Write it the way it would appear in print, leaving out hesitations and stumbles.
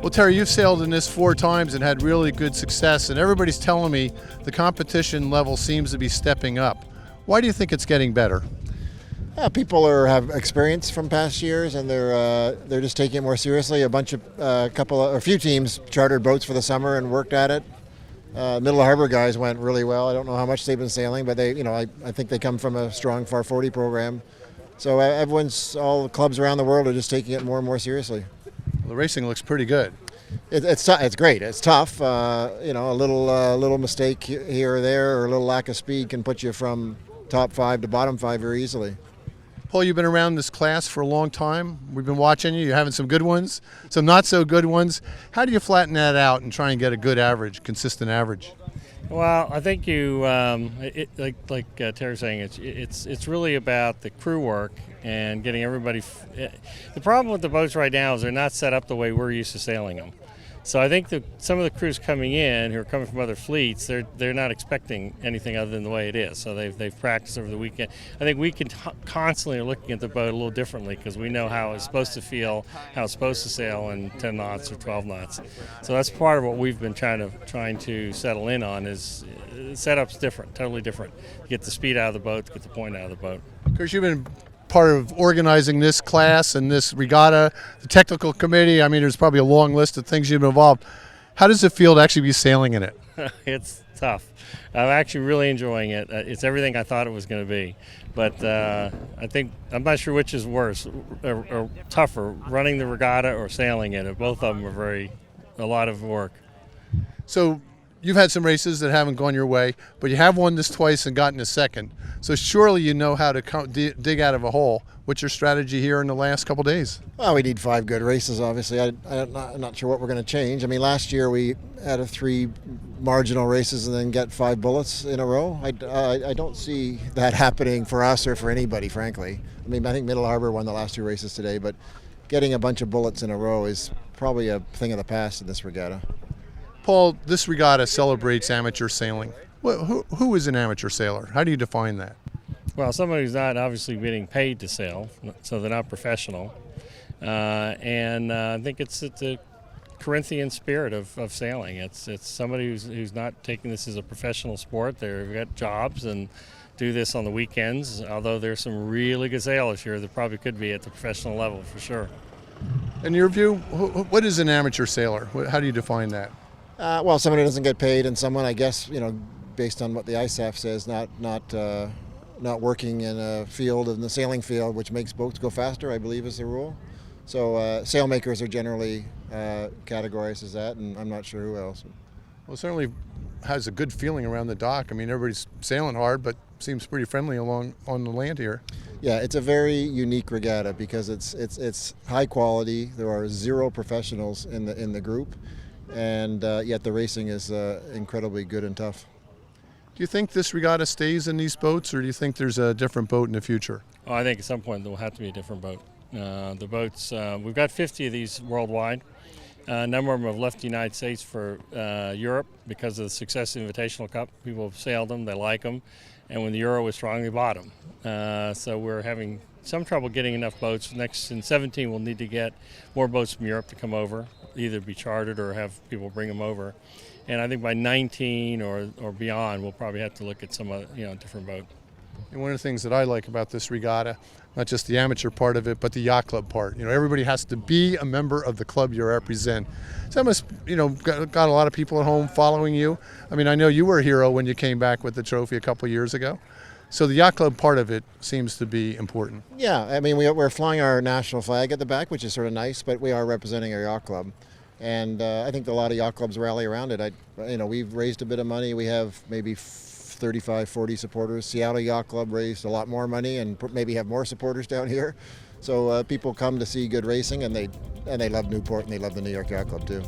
Well, Terry, you've sailed in this 4 times and had really good success, and everybody's telling me the competition level seems to be stepping up. Why do you think it's getting better? People have experience from past years, and they're just taking it more seriously. A few teams chartered boats for the summer and worked at it. Middle Harbor guys went really well. I don't know how much they've been sailing, but I think they come from a strong FAR 40 program. So all the clubs around the world are just taking it more and more seriously. Well, the racing looks pretty good. It's great. It's tough. A little mistake here or there, or a little lack of speed can put you from top 5 to bottom 5 very easily. Paul, you've been around this class for a long time. We've been watching you. You're having some good ones, some not so good ones. How do you flatten that out and try and get a good average, consistent average? Well, I think like Terry's saying, it's really about the crew work and getting everybody. The problem with the boats right now is they're not set up the way we're used to sailing them. So I think that some of the crews coming in who are coming from other fleets, they're not expecting anything other than the way it is. So they've practiced over the weekend. I think we can constantly are looking at the boat a little differently because we know how it's supposed to feel, how it's supposed to sail in 10 knots or 12 knots. So that's part of what we've been trying to settle in on is setup's different, totally different. Get the speed out of the boat, get the point out of the boat. Of course, you've been part of organizing this class and this regatta, the technical committee. I mean, there's probably a long list of things you've been involved. How does it feel to actually be sailing in it? It's tough. I'm actually really enjoying it. It's everything I thought it was going to be. But I think, I'm not sure which is worse or tougher, running the regatta or sailing in it. Both of them are a lot of work. So you've had some races that haven't gone your way, but you have won this twice and gotten a second. So surely you know how to dig out of a hole. What's your strategy here in the last couple days? Well, we need 5 good races, obviously. I'm not sure what we're going to change. I mean, last year we had 3 marginal races and then get 5 bullets in a row. I don't see that happening for us or for anybody, frankly. I mean, I think Middle Harbor won the last 2 races today, but getting a bunch of bullets in a row is probably a thing of the past in this regatta. Paul, this regatta celebrates amateur sailing. Who is an amateur sailor? How do you define that? Well, somebody who's not obviously getting paid to sail, so they're not professional. I think it's the Corinthian spirit of sailing. It's somebody who's not taking this as a professional sport. They've got jobs and do this on the weekends, although there's some really good sailors here that probably could be at the professional level for sure. In your view, what is an amateur sailor? How do you define that? Well, somebody who doesn't get paid, and someone, I guess, based on what the ISAF says, not working in a field, in the sailing field, which makes boats go faster, I believe is the rule. So sailmakers are generally categorized as that, and I'm not sure who else. Well, it certainly has a good feeling around the dock. I mean, everybody's sailing hard, but seems pretty friendly along on the land here. Yeah, it's a very unique regatta because it's high quality. There are 0 professionals in the group. And yet the racing is incredibly good and tough. Do you think this regatta stays in these boats, or do you think there's a different boat in the future? Oh, I think at some point there will have to be a different boat. The boats, we've got 50 of these worldwide. A number of them have left the United States for Europe because of the success of the Invitational Cup. People have sailed them, they like them, and when the Euro was strong, they bought them. So we're having some trouble getting enough boats. Next in 17, we'll need to get more boats from Europe to come over, either be chartered or have people bring them over. And I think by 19 or beyond, we'll probably have to look at some different boat. And one of the things that I like about this regatta, not just the amateur part of it, but the yacht club part. Everybody has to be a member of the club you represent. So that must, got a lot of people at home following you. I mean, I know you were a hero when you came back with the trophy a couple of years ago. So the yacht club part of it seems to be important. Yeah, I mean, we're flying our national flag at the back, which is sort of nice, but we are representing our yacht club. And I think a lot of yacht clubs rally around it. We've raised a bit of money. We have maybe 35, 40 supporters. Seattle Yacht Club raised a lot more money and maybe have more supporters down here. So people come to see good racing, and they love Newport and they love the New York Yacht Club too.